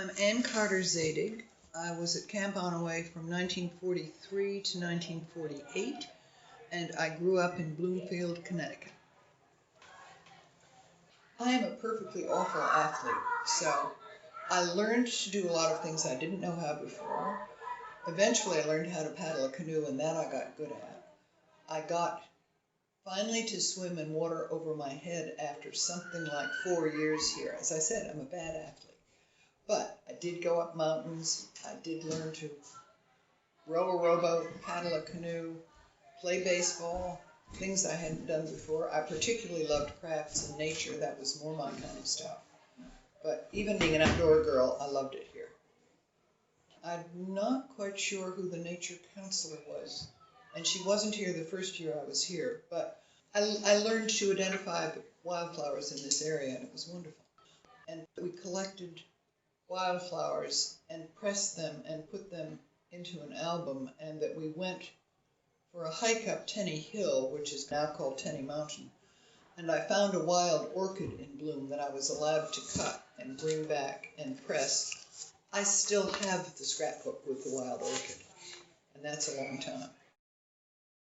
I'm Anne Carter Zadig. I was at Camp Onaway from 1943 to 1948, and I grew up in Bloomfield, Connecticut. I am a perfectly awful athlete, so I learned to do a lot of things I didn't know how before. Eventually, I learned how to paddle a canoe, and that I got good at. I got finally to swim in water over my head after something like 4 years here. As I said, I'm a bad athlete. But I did go up mountains. I did learn to row a rowboat, paddle a canoe, play baseball, things I hadn't done before. I particularly loved crafts and nature. That was more my kind of stuff. But even being an outdoor girl, I loved it here. I'm not quite sure who the nature counselor was, and she wasn't here the first year I was here, but I learned to identify the wildflowers in this area, and it was wonderful. And we collected wildflowers and pressed them and put them into an album, and that we went for a hike up Tenny Hill, which is now called Tenny Mountain, and I found a wild orchid in bloom that I was allowed to cut and bring back and press. I still have the scrapbook with the wild orchid, and that's a long time.